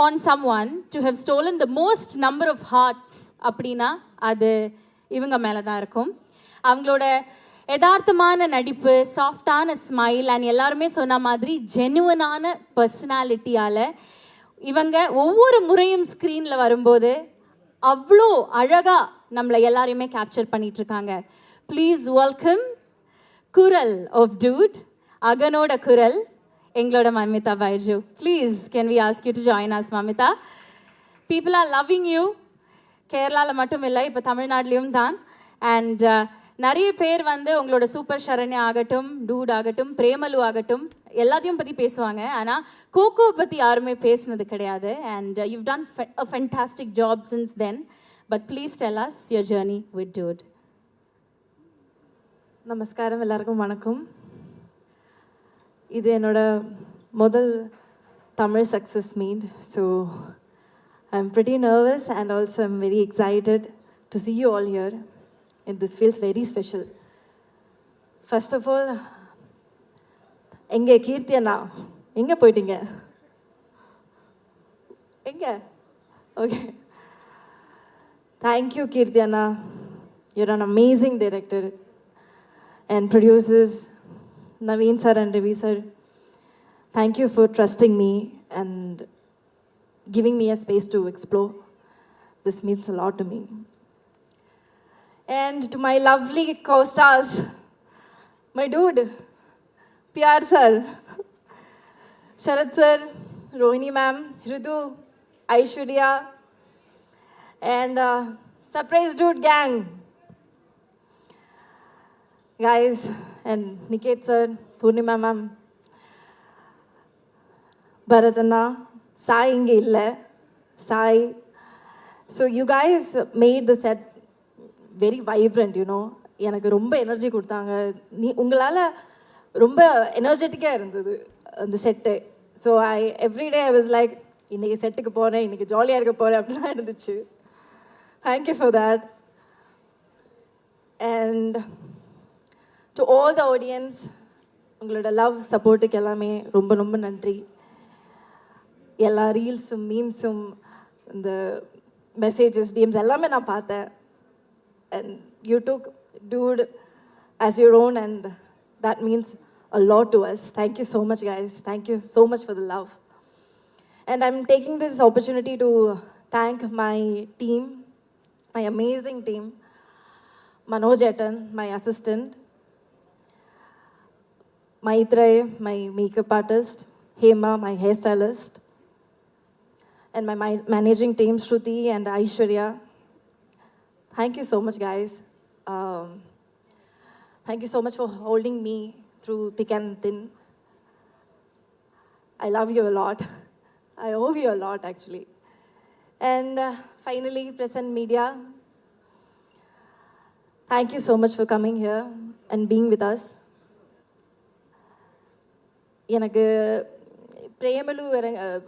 on someone to have stolen the most number of hearts அப்படின்னா அது இவங்க மேலே தான் இருக்கும். அவங்களோட யதார்த்தமான நடிப்பு, சாஃப்டான ஸ்மைல் அண்ட் எல்லாருமே சொன்ன மாதிரி ஜெனுவனான பர்சனாலிட்டியால் இவங்க ஒவ்வொரு முறையும் ஸ்க்ரீனில் வரும்போது அவ்வளோ அழகாக நம்மளை எல்லாரையுமே கேப்சர் பண்ணிகிட்ருக்காங்க. ப்ளீஸ் வெல்கம் குரல் ஆஃப் டூட், அகனோட குரல், எங்களோட Mamitha Baiju. Please can we ask you to join us Mamitha. People are loving you. கேரளாவில் மட்டும் இல்லை, இப்போ தமிழ்நாட்டிலையும் தான். அண்ட் நிறைய பேர் வந்து உங்களோட சூப்பர் சரண்யா ஆகட்டும், டூட் ஆகட்டும், பிரேமலு ஆகட்டும், எல்லாத்தையும் பற்றி பேசுவாங்க. ஆனால் கோகோ பற்றி யாருமே பேசுனது கிடையாது. And you done a fantastic job since then. But please tell us your journey with dude. நமஸ்காரம், எல்லாருக்கும் வணக்கம். இது என்னோட முதல் Tamil success meet. So I'm pretty nervous and also I'm very excited to see you all here. And this feels very special. First of all, எங்கே கீர்த்தி அண்ணா எங்கே போயிட்டீங்க? எங்கே? ஓகே, தேங்க்யூ கீர்த்தி அண்ணா. You're an amazing director and producers, Naveen sir and Ravi sir. Thank you for trusting me and giving me a space to explore. This means a lot to me. And to my lovely co-stars, my dude, PR sir, Sharad sir, Rohini ma'am, Ritu, Aishwarya, and surprise dude gang, guys, and Niket sir, Purnima ma'am, Bharatana, Sai inge illa, Sai. So you guys made the set very vibrant, you know. எனக்கு ரொம்ப energy கொடுத்தாங்க. உங்களால் ரொம்ப எனர்ஜெட்டிக்காக இருந்தது அந்த set. So everyday I was like, இன்றைக்கி செட்டுக்கு போகிறேன், இன்றைக்கி ஜாலியாக இருக்க போகிறேன் அப்படிலாம் இருந்துச்சு. Thank you for that. And to all the audience, உங்களோட லவ் சப்போர்ட்டுக்கு எல்லாமே ரொம்ப ரொம்ப நன்றி. எல்லா ரீல்ஸும் மீம்ஸும் இந்த மெசேஜஸ் டிஎம்ஸ் எல்லாமே நான் பார்த்தேன். And you took dude as your own and that means a lot to us. Thank you so much, guys. Thank you so much for the love. And I'm taking this opportunity to thank my team, my amazing team. Manoj Etan, my assistant. Maitray, my makeup artist. Hema, my hairstylist. And my managing team, Shruti and Aishwarya. Thank you so much, guys. Thank you so much for holding me through thick and thin. I love you a lot. I owe you a lot, actually. And finally, press and media, thank you so much for coming here and being with us. எனக்கு Premalu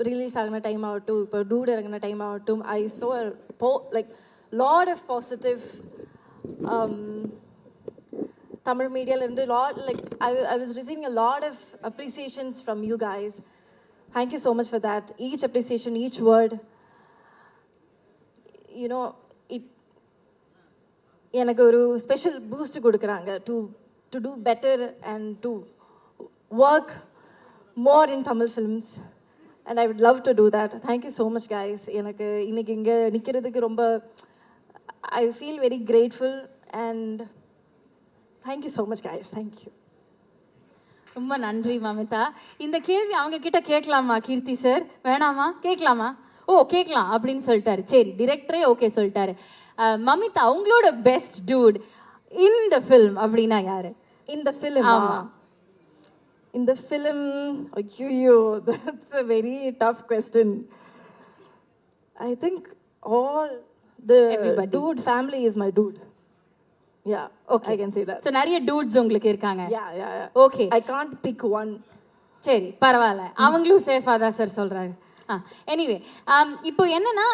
release ஆகின time ஆகட்டும், இப்போ dude இறங்கின time ஆகட்டும், I saw like lot of positive Tamil media இருந்து lot, like I was receiving a lot of appreciations from you guys. Thank you so much for that. Each appreciation, each word, you know, it எனக்கு ஒரு special boost கொடுக்குறாங்க to do better and to work more in Tamil films, and I would love to do that. Thank you so much, guys. எனக்கு இன்னைக்கு இங்கே நிற்கிறதுக்கு ரொம்ப I feel very grateful and thank you so much, guys. Thank you. ரொம்ப நன்றி மமிதா. இந்த கேள்வி அவங்க கிட்ட கேட்கலாமா கீர்த்தி சார்? வேணாமா? கேட்கலாமா? ஓ கேட்கலாம் அப்படின்னு சொல்லிட்டாரு. சரி, டிரெக்டரே ஓகே சொல்லிட்டாரு. மமிதா, உங்களோட பெஸ்ட் டூட் இந்த ஃபில்ம் அப்படின்னா யாரு? இந்த ஃபிலிம் இந்த ஃபிலிம் ஐயோ, that's a very tough question. I think all the Everybody. Dude family is my dude. Yeah, okay. I can say that. So நிறைய டூட்ஸ் உங்களுக்கு இருக்காங்க. Yeah. Okay. I can't pick one. சரி, பரவாயில்ல. அவங்களும் சேஃபாக தான் சார் சொல்கிறாரு. எனிவே, இப்போ என்னன்னா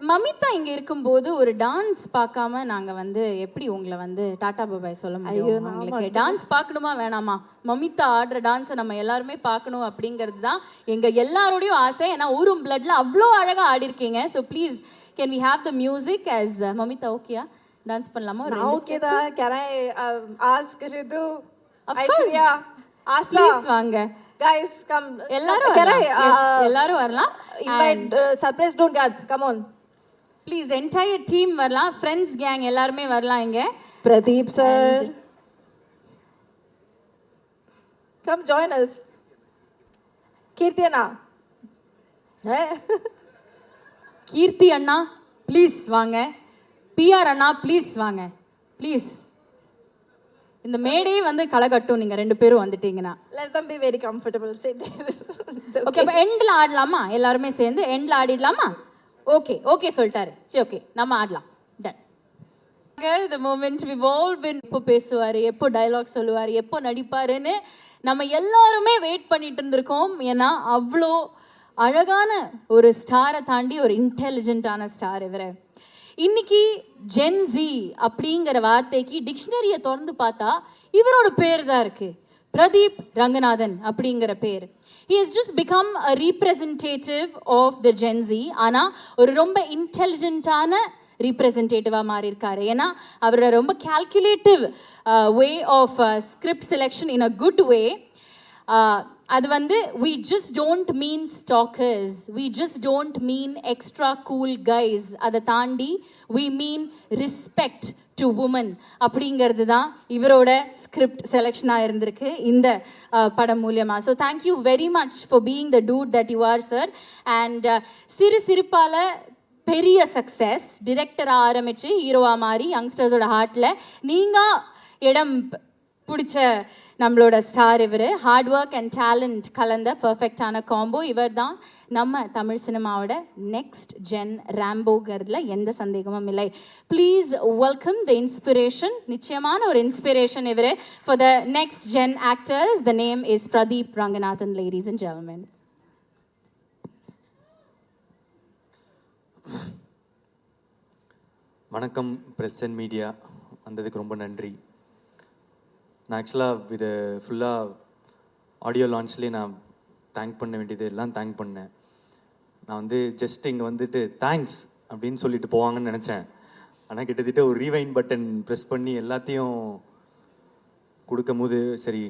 மமிதா இங்க இருக்கும்போது ஒரு டான்ஸ் பார்க்காம நாங்க வந்து எப்படி உங்களை வந்து டாடா பாபாய் சொல்ல முடியும்? உங்களுக்கு டான்ஸ் பார்க்கணுமா வேணாமா? மமிதா ஆடுற டான்ஸை நம்ம எல்லாருமே பார்க்கணும் அப்படிங்கிறது தான் எங்க எல்லாரோடையும் ஆசை. ஏன்னா ஊரும் பிளட்ல அவ்வளோ அழகா ஆடி இருக்கீங்க. So please can we have the music as Mamitha? ஓகேயா? டான்ஸ் பண்ணலாமா? ஓகே தான். Can I ask Ritu, Of Aishwarya, Aastha, please வாங்க. guys come, எல்லாரும் can வரலாம். I Yes, எல்லாரும் வரலாம். invite surprise don't get, come on. Please entire team வரலாம். ஃப்ரெண்ட்ஸ் கேங் எல்லாருமே வரலாம் இங்க. Pradeep sir, come join us. Kirtana, Keerthi அண்ணா ப்ளீஸ் வாங்க. பிஆர் அண்ணா ப்ளீஸ் வாங்க. ப்ளீஸ் இந்த மேடையே வந்து களைகட்டும் நீங்க ரெண்டு பேரும் வந்துட்டீங்கன்னா. let them be very comfortable, sit there. Okay, அப்ப எண்ட்ல ஆடலாமா? எல்லாருமே சேர்ந்து எண்ட்ல ஆடிடலாமா? ஓகே ஓகே சொல்லிட்டாரு. சரி ஓகே, நம்ம ஆடலாம். Ton. the moment we've all been எப்போ பேசுவாரு, எப்போ டயலாக் சொல்லுவாரு, எப்போ நடிப்பாருன்னு நம்ம எல்லாருமே வெயிட் பண்ணிட்டு இருந்திருக்கோம். ஏன்னா அவ்வளோ அழகான ஒரு ஸ்டாரை தாண்டி ஒரு இன்டெலிஜென்ட்டான ஸ்டார் இவரு. இன்னைக்கு ஜென்சி அப்படிங்கிற வார்த்தைக்கு டிக்ஷனரியை திறந்து பார்த்தா இவரோட பேர் தான் இருக்கு, பிரதீப் ரங்கநாதன் அப்படிங்கிற பேர். He has just become a representative of the Gen Z. ஆனால் ஒரு ரொம்ப இன்டெலிஜென்ட்டான ரீப்ரெசன்டேட்டிவாக மாறி இருக்காரு. ஏன்னா அவரோட ரொம்ப calculative way of script selection in a good way. அது வந்து we just don't mean stalkers, we just don't mean extra cool guys. அதை தாண்டி we mean respect to women அப்படிங்கிறது தான் இவரோட ஸ்கிரிப்ட் செலெக்ஷனாக இருந்திருக்கு இந்த படம் மூலியமாக. So thank you very much for being the dude that you are sir. And சிறுபால பெரிய சக்ஸஸ், டிரெக்டராக ஆரம்பித்து ஹீரோவாக மாறி யங்ஸ்டர்ஸோட ஹார்ட்டில் நீங்கள் இடம் பிடிச்ச நம்மளோட ஸ்டார் இவர். ஹார்ட் ஒர்க் அண்ட் டேலண்ட் கலந்த பர்ஃபெக்டான காம்போ. இவர் தான் நம்ம தமிழ் சினிமாவோட நெக்ஸ்ட் ஜென் ரேம்போங்கிறதுல எந்த சந்தேகமும் இல்லை. Please welcome the inspiration. நிச்சயமான ஒரு இன்ஸ்பிரேஷன் இவர் for the next gen actors. The name is Pradeep Ranganathan, ladies and gentlemen. வணக்கம் ப்ரெஸ் அண்ட் மீடியா, வந்ததுக்கு ரொம்ப நன்றி. நான் ஆக்சுவலாக இது ஃபுல்லாக ஆடியோ லான்ச்லேயே நான் தேங்க் பண்ண வேண்டியது எல்லாம் தேங்க் பண்ணேன். நான் வந்து ஜஸ்ட் இங்கே வந்துட்டு தேங்க்ஸ் அப்படின்னு சொல்லிட்டு போவாங்கன்னு நினச்சேன். ஆனால் கிட்டத்தட்ட ஒரு ரீவைண்ட் பட்டன் ப்ரெஸ் பண்ணி எல்லாத்தையும் கொடுக்கும் போது சரி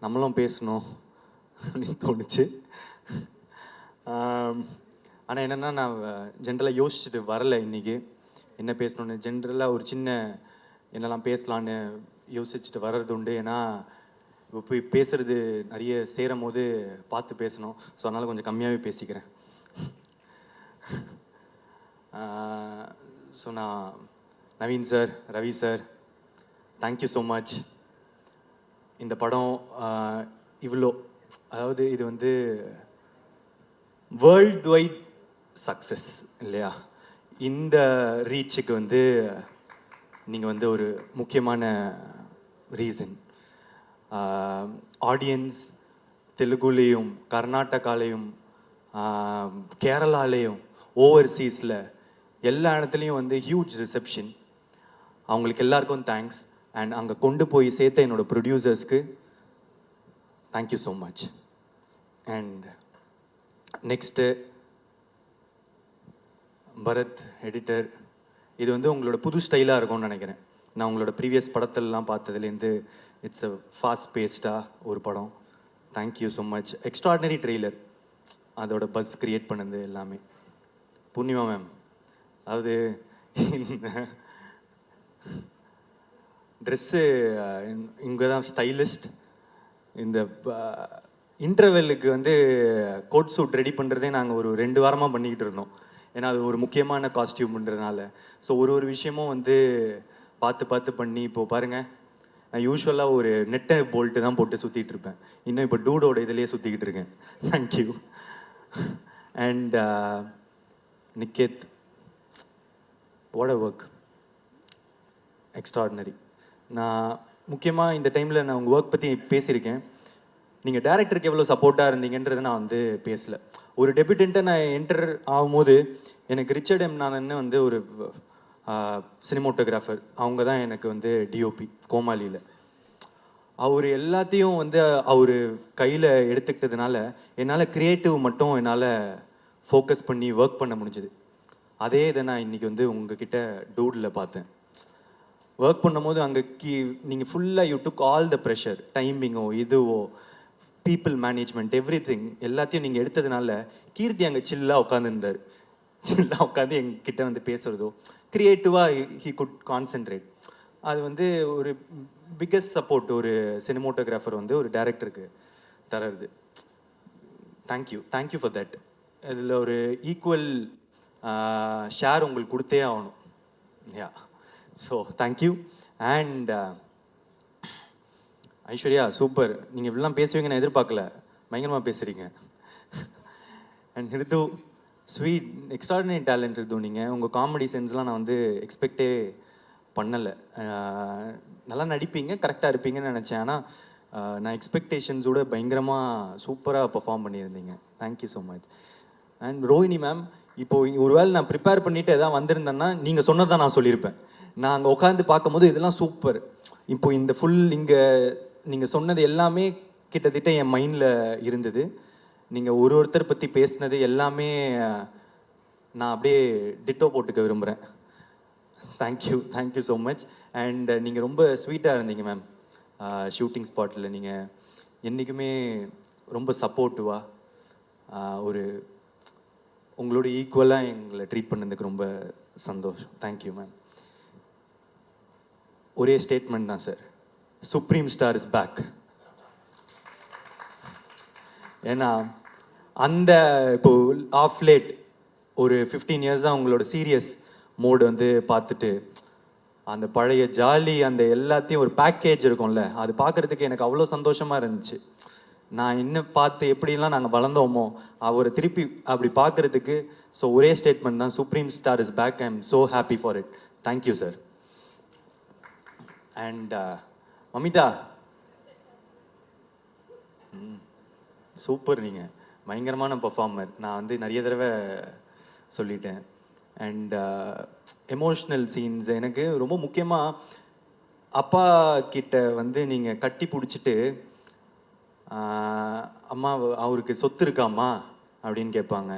நம்மளும் பேசணும் அப்படின்னு தோணுச்சு. ஆனால் என்னென்னா நான் ஜென்ரலாக யோசிச்சுட்டு வரலை இன்றைக்கி என்ன பேசணுன்னு. ஜென்ரலாக ஒரு சின்ன என்னெல்லாம் பேசலான்னு யோசிச்சுட்டு வர்றது உண்டு. ஏன்னா இப்போ போய் பேசுகிறது நிறைய சேரும் போது பார்த்து பேசணும். ஸோ அதனால் கொஞ்சம் கம்மியாகவே பேசிக்கிறேன். ஸோ நான் Naveen sir, Ravi sir, thank you so much. இந்த படம் இவ்வளோ, அதாவது இது வந்து வேர்ல்டு வைட் சக்ஸஸ் இல்லையா? இந்த ரீச்சுக்கு வந்து நீங்கள் வந்து ஒரு முக்கியமான ரீசன். ஆடியன்ஸ் தெலுங்குலேயும் கர்நாடகாலேயும் கேரளாலேயும் ஓவர்சீஸில் எல்லா இடத்துலையும் வந்து ஹியூஜ் ரிசப்ஷன். அவங்களுக்கு எல்லாருக்கும் தேங்க்ஸ். அண்ட் அங்கே கொண்டு போய் சேர்த்த என்னோடய ப்ரொடியூசர்ஸ்க்கு thank you so much. And next Bharath editor, இது வந்து உங்களோட புது ஸ்டைலாக இருக்கும்னு நினைக்கிறேன். நான் உங்களோட ப்ரீவியஸ் படத்திலலாம் பார்த்ததுலேருந்து இட்ஸ் அ ஃபாஸ்ட் பேஸ்டாக ஒரு படம். Thank you so much. Extraordinary trailer, அதோட பஸ் க்ரியேட் பண்ணது எல்லாமே. பூர்ணிமா மேம், அதாவது இந்த ட்ரெஸ்ஸு இங்கே தான் ஸ்டைலிஸ்ட். இந்த இன்டர்வெல்லுக்கு வந்து கோட் சூட் ரெடி பண்ணுறதே நாங்கள் ஒரு 2 வாரமாக பண்ணிக்கிட்டு இருந்தோம். ஏன்னா அது ஒரு முக்கியமான காஸ்டியூம்ன்றதுனால. ஸோ ஒரு விஷயமும் வந்து பார்த்து பண்ணி இப்போது பாருங்கள், நான் யூஸ்வலாக ஒரு நெட்டை போல்ட்டு தான் போட்டு சுற்றிட்டு இருப்பேன். இன்னும் இப்போ டூடோட இதிலேயே சுற்றிக்கிட்டு இருக்கேன். Thank you. And Niket, what a work, extraordinary. நான் முக்கியமாக இந்த டைமில் நான் உங்கள் ஒர்க் பற்றி பேசியிருக்கேன். நீங்கள் டேரக்டருக்கு எவ்வளோ சப்போர்ட்டாக இருந்தீங்கன்றதை நான் வந்து பேசல. ஒரு டெபியூட்டண்ட்டை நான் என்டர் ஆகும்போது எனக்கு ரிச்சர்ட் எம் நாதன்னு வந்து ஒரு சினிமோட்டோகிராஃபர், அவங்க தான் எனக்கு வந்து டிஓபி கோமாளியில். அவர் எல்லாத்தையும் வந்து அவர் கையில் எடுத்துக்கிட்டதுனால என்னால் க்ரியேட்டிவ் மட்டும் என்னால் ஃபோக்கஸ் பண்ணி ஒர்க் பண்ண முடிஞ்சுது. அதே இதை நான் இன்றைக்கி வந்து உங்ககிட்ட டூடில் பார்த்தேன். ஒர்க் பண்ணும்போது அங்கே நீங்கள் ஃபுல்லாக you took all the pressure, டைமிங்கோ இதுவோ பீப்புள் மேனேஜ்மெண்ட் எவ்ரிதிங் எல்லாத்தையும் நீங்கள் எடுத்ததுனால கீர்த்தி அங்கே சில்லாக உட்காந்துருந்தார். சில்லாக உட்காந்து எங்ககிட்ட வந்து பேசுகிறதோ க்ரியேட்டிவாக ஹீ குட் கான்சென்ட்ரேட். அது வந்து ஒரு பிக்கஸ்ட் சப்போர்ட் ஒரு சினிமோட்டோகிராஃபர் வந்து ஒரு டைரக்டருக்கு தர்றது. Thank you for that. இதில் ஒரு ஈக்குவல் ஷேர் உங்களுக்கு கொடுத்தே ஆகணும். Yeah, so thank you. And Aishwarya super, நீங்கள் இப்படிலாம் பேசுவீங்க நான் எதிர்பார்க்கல, பயங்கரமாக பேசுகிறீங்க. And Ritu sweet, extraordinary talent Ritu. நீங்கள் உங்கள் காமெடி சென்ஸ்லாம் நான் வந்து எக்ஸ்பெக்டே பண்ணலை. நல்லா நடிப்பீங்க, கரெக்டாக இருப்பீங்கன்னு நினச்சேன். ஆனால் நான் எக்ஸ்பெக்டேஷன்ஸோட பயங்கரமாக சூப்பராக பர்ஃபார்ம் பண்ணியிருந்தீங்க. Thank you so much. And Rohini ma'am, இப்போது ஒருவேளை நான் ப்ரிப்பேர் பண்ணிவிட்டு எதாவது வந்திருந்தேன்னா நீங்கள் சொன்னதான் நான் சொல்லியிருப்பேன். நான் அங்கே உட்காந்து பார்க்கும்போது இதெல்லாம் சூப்பர், இப்போ இந்த ஃபுல் இங்கே நீங்கள் சொன்னது எல்லாமே கிட்டத்தட்ட என் மைண்டில் இருந்தது. நீங்கள் ஒருத்தர் பற்றி பேசினது எல்லாமே நான் அப்படியே டிட்டோ போட்டுக்க விரும்புகிறேன். Thank you so much. அண்ட் நீங்கள் ரொம்ப ஸ்வீட்டாக இருந்தீங்க மேம். ஷூட்டிங் ஸ்பாட்டில் நீங்கள் என்றைக்குமே ரொம்ப சப்போர்ட்டிவாக ஒரு உங்களோட ஈக்குவலாக எங்களை ட்ரீட் பண்ணதுக்கு ரொம்ப சந்தோஷம். Thank you ma'am. ஒரே ஸ்டேட்மெண்ட் தான் sir, supreme star is back. ஏன்னா அந்த இப்போ ஆஃப் லேட் ஒரு 15 இயர்ஸாக உங்களோட சீரியஸ் மோடு வந்து பார்த்துட்டு அந்த பழைய ஜாலி அந்த எல்லாத்தையும் ஒரு பேக்கேஜ் இருக்கும்ல, அது பார்க்குறதுக்கு எனக்கு அவ்வளோ சந்தோஷமாக இருந்துச்சு. நான் இன்னும் பார்த்து எப்படிலாம் நாங்கள் வளர்ந்தோமோ அவரை திருப்பி அப்படி பார்க்குறதுக்கு. ஸோ ஒரே ஸ்டேட்மெண்ட் தான், supreme star is back. I am so happy for it. Thank you sir. And Mamitha, super, நீங்கள் பயங்கரமான பர்ஃபார்மர். நான் வந்து நிறைய தடவை சொல்லிட்டேன். அண்ட் எமோஷ்னல் சீன்ஸ் எனக்கு ரொம்ப முக்கியமாக அப்பா கிட்ட வந்து நீங்கள் கட்டி பிடிச்சிட்டு அம்மா அவருக்கு சொத்து இருக்காம்மா அப்படின்னு கேட்பாங்க.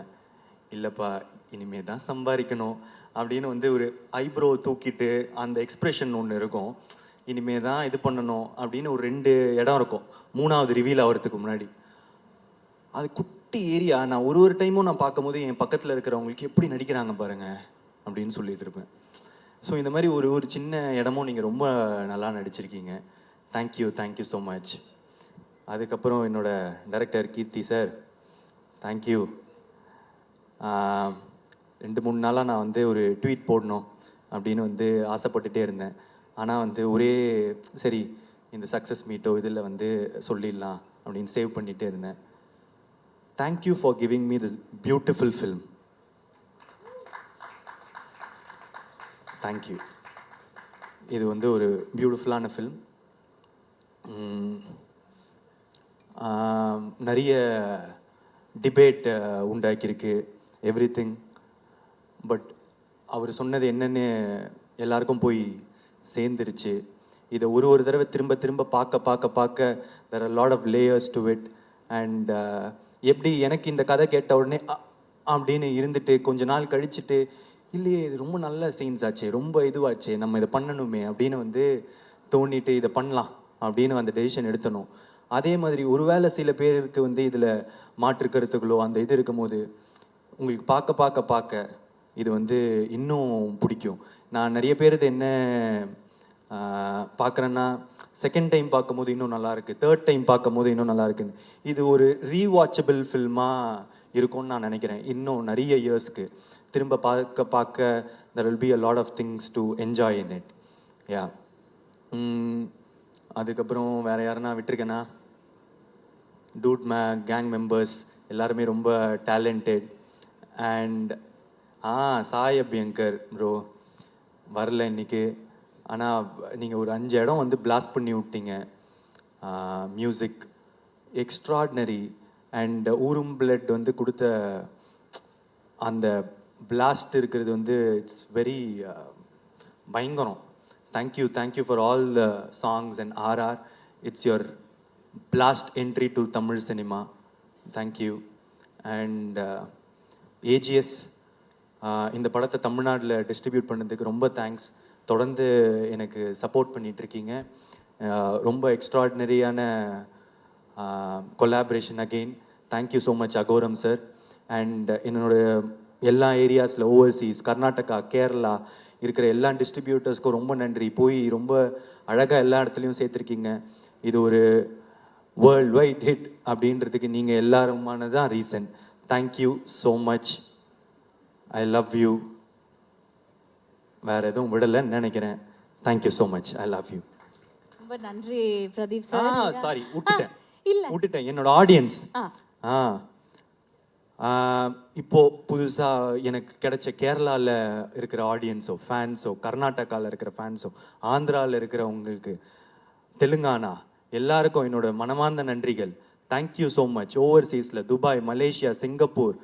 இல்லைப்பா இனிமே தான் சம்பாதிக்கணும் அப்படின்னு வந்து ஒரு ஐப்ரோ தூக்கிட்டு அந்த எக்ஸ்ப்ரெஷன் ஒன்று இருக்கும். இனிமே தான் இது பண்ணணும் அப்படின்னு ஒரு 2 இடம் இருக்கும் 3வது ரிவீல் ஆகிறதுக்கு முன்னாடி. அது குட்டி ஏரியா. நான் ஒரு டைமும் நான் பார்க்கும்போது என் பக்கத்தில் இருக்கிறவங்களுக்கு எப்படி நடிக்கிறாங்க பாருங்க அப்படின்னு சொல்லிட்டு இருப்பேன். ஸோ இந்த மாதிரி ஒரு சின்ன இடமும் நீங்கள் ரொம்ப நல்லா நடிச்சிருக்கீங்க. Thank you so much. அதுக்கப்புறம் என்னோட டைரக்டர் கீர்த்தி சார், தேங்க்யூ. 2-3 நாளாக நான் வந்து ஒரு ட்வீட் போடணும் அப்படின்னு வந்து ஆசைப்பட்டுட்டே இருந்தேன். ஆனால் வந்து ஒரே சரி இந்த சக்ஸஸ் மீட்டோ இதில் வந்து சொல்லிடலாம் அப்படின்னு சேவ் பண்ணிகிட்டே இருந்தேன். Thank you for giving me this beautiful film. Thank you. இது வந்து ஒரு பியூட்டிஃபுல்லான ஃபில்ம். நிறைய டிபேட் உண்டாக்கியிருக்கு எவ்ரிதிங். பட் அவர் சொன்னது என்னன்னு எல்லாருக்கும் போய் சேர்ந்துருச்சு. இதை ஒரு தடவை திரும்ப பார்க்க there are a lot of layers to it. And எப்படி எனக்கு இந்த கதை கேட்ட உடனே அப்படின்னு இருந்துட்டு கொஞ்ச நாள் கழிச்சுட்டு இல்லையே இது ரொம்ப நல்ல சீன்ஸ் ஆச்சு, ரொம்ப இதுவாச்சு, நம்ம இதை பண்ணணுமே அப்படின்னு வந்து தோண்டிட்டு இதை பண்ணலாம் அப்படின்னு அந்த டெசிஷன் எடுத்தணும். அதே மாதிரி ஒருவேளை சில பேருக்கு வந்து இதில் மாற்று கருத்துக்களோ அந்த இது இருக்கும்போது உங்களுக்கு பார்க்க இது வந்து இன்னும் பிடிக்கும். நான் நிறைய பேர் இது என்ன பார்க்குறேன்னா செகண்ட் டைம் பார்க்கும்போது இன்னும் நல்லாயிருக்கு, தேர்ட் டைம் பார்க்கும்போது இன்னும் நல்லா இருக்குன்னு. இது ஒரு ரீவாட்சபிள் ஃபில்மாக இருக்கும்னு நான் நினைக்கிறேன். இன்னும் நிறைய இயர்ஸ்க்கு திரும்ப பார்க்க there will be a lot of things to enjoy in it. யா. அதுக்கப்புறம் வேறு யாருன்னா விட்டுருக்கேன்னா, டூட் கேங் மெம்பர்ஸ் எல்லாருமே ரொம்ப talented. And Sai Abhyankar bro வரல இன்னைக்கு. ஆனால் நீங்கள் ஒரு 5 இடம் வந்து பிளாஸ்ட் பண்ணி விட்டீங்க. மியூசிக் எக்ஸ்ட்ராடினரி அண்ட் ஊரும் பிளட் வந்து கொடுத்த அந்த பிளாஸ்ட் இருக்கிறது வந்து இட்ஸ் வெரி பயங்கரம். Thank you for all the songs and RR. It's your blast entry to Tamil cinema. Thank you. And AGS இந்த படத்தை தமிழ்நாட்டில் டிஸ்ட்ரிபியூட் பண்ணதுக்கு ரொம்ப தேங்க்ஸ். தொடர்ந்து எனக்கு சப்போர்ட் பண்ணிகிட்ருக்கீங்க. ரொம்ப எக்ஸ்ட்ராடினரியான collaboration again. Thank you so much Aghoram sir. And என்னோட எல்லா ஏரியாஸில் ஓவர்சீஸ் கர்நாடகா, கேரளா இருக்கிற எல்லா டிஸ்ட்ரிபியூட்டர்ஸ்க்கும் ரொம்ப நன்றி. போய் ரொம்ப அழகாக எல்லா இடத்துலையும் சேர்த்துருக்கீங்க. இது ஒரு வேர்ல்ட் வைட் ஹிட் அப்படின்றதுக்கு நீங்கள் எல்லாருமான தான் reason. Thank you so much. I love you. வேறு எதுவும் விடலைன்னு நினைக்கிறேன். Thank you so much. I love you. ரொம்ப நன்றி பிரதீப் சார். சாரி இல்ல விட்டுட்டேன். என்னோட ஆடியன்ஸ் இப்போ புதுசாக எனக்கு கிடைச்ச கேரளாவில் இருக்கிற ஆடியன்ஸோ ஃபேன்ஸோ, கர்நாடகாவில் இருக்கிற ஃபேன்ஸோ, ஆந்திராவில் இருக்கிறவங்களுக்கு, தெலுங்கானா எல்லாருக்கும் என்னோட மனமார்ந்த நன்றிகள். Thank you so much. ஓவர்சீஸில் Dubai, Malaysia, Singapore,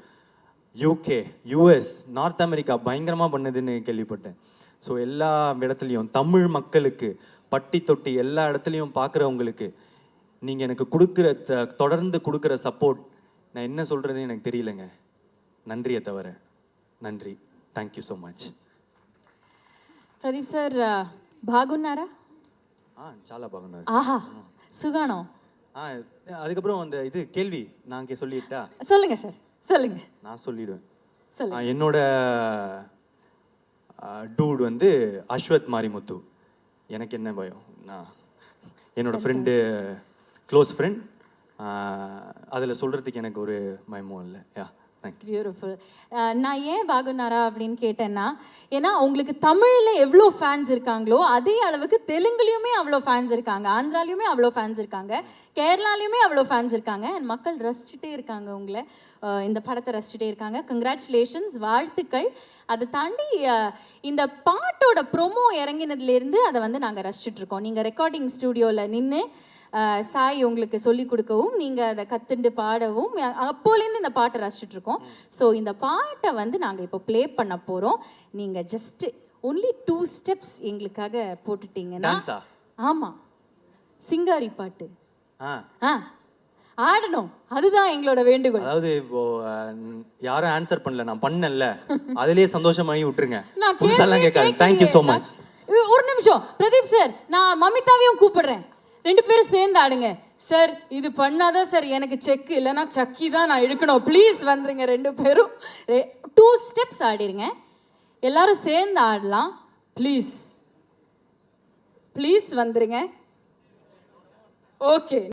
UK, US, North America பயங்கரமாக பண்ணுதுன்னு கேள்விப்பட்டேன். ஸோ எல்லா இடத்துலையும் தமிழ் மக்களுக்கு பட்டி தொட்டி எல்லா இடத்துலையும் பார்க்குறவங்களுக்கு நீங்கள் எனக்கு கொடுக்குற தொடர்ந்து கொடுக்குற சப்போர்ட் நான் என்ன சொல்கிறதுன்னு எனக்கு தெரியலங்க. நன்றியை தவிர நன்றி. Thank you so much. Pradeep sir బాగున్నారా? చాలా బాగున్నారు. ஆஹா சுகானோ. அதுக்கப்புறம் அந்த இது கேள்வி நான் சொல்லிட்டா? சொல்லுங்க சார், சொல்லுங்க. நான் சொல்லிடுவேன். சொல்லுங்க. என்னோட டூட் வந்து அஸ்வத் மாரிமுத்து. எனக்கு என்ன பயம், நான் என்னோட ஃப்ரெண்டு, க்ளோஸ் ஃப்ரெண்ட். அதில் சொல்கிறதுக்கு எனக்கு ஒரு பயமும் இல்லை. யா, தேங்க்யூ. பியூட்டிஃபுல். நான் ஏன் பாகுனாரா அப்படின்னு கேட்டேன்னா, ஏன்னா உங்களுக்கு தமிழில் எவ்வளோ ஃபேன்ஸ் இருக்காங்களோ அதே அளவுக்கு தெலுங்குலையுமே அவ்வளோ ஃபேன்ஸ் இருக்காங்க, ஆந்திராலையுமே அவ்வளோ ஃபேன்ஸ் இருக்காங்க, கேரளாலையுமே அவ்வளோ ஃபேன்ஸ் இருக்காங்க. அண்ட் மக்கள் ரசிச்சுட்டே இருக்காங்க உங்களை, இந்த படத்தை ரசிச்சுட்டே இருக்காங்க. கங்க்ராச்சுலேஷன்ஸ், வாழ்த்துக்கள். அதை தாண்டி இந்த பாட்டோட ப்ரொமோ இறங்கினதுலேருந்து அதை வந்து நாங்கள் ரசிச்சுட்ருக்கோம். நீங்கள் ரெக்கார்டிங் ஸ்டூடியோவில் நின்று சாய் உங்களுக்கு சொல்லி கொடுக்கவும், நீங்கள் அதை கற்றுண்டு பாடவும், அப்போலேருந்து இந்த பாட்டை ரசிச்சுட்ருக்கோம். ஸோ இந்த பாட்டை வந்து நாங்கள் இப்போ ப்ளே பண்ண போகிறோம். நீங்கள் ஜஸ்ட்டு ஒன்லி 2 ஸ்டெப்ஸ் எங்களுக்காக போட்டுட்டீங்கன்னா. ஆமாம், சிங்காரி பாட்டு ஆடணும், அதுதான் எங்களோட வேண்டுகோள். அதாவது இப்போ யாரும் ஆன்சர் பண்ணல, நான் பண்ணல, அதுலயே சந்தோஷமாகி விட்டுருங்க. நான் புதுசாலாம் கேட்காது. Thank you so much. ஒரு நிமிஷம் பிரதீப் சார், நான் மமிதாவையும் கூப்பிடுறேன், 2 பேரும் சேர்ந்து ஆடுங்க. சார் இது பண்ணாதான் சார் எனக்கு செக், இல்லைன்னா சக்கி தான் நான் இழுக்கணும். ப்ளீஸ் வந்துருங்க 2 பேரும். 2 ஸ்டெப்ஸ் ஆடிருங்க, எல்லாரும் சேர்ந்து ஆடலாம். ப்ளீஸ் ப்ளீஸ் வந்துருங்க. ஓகே.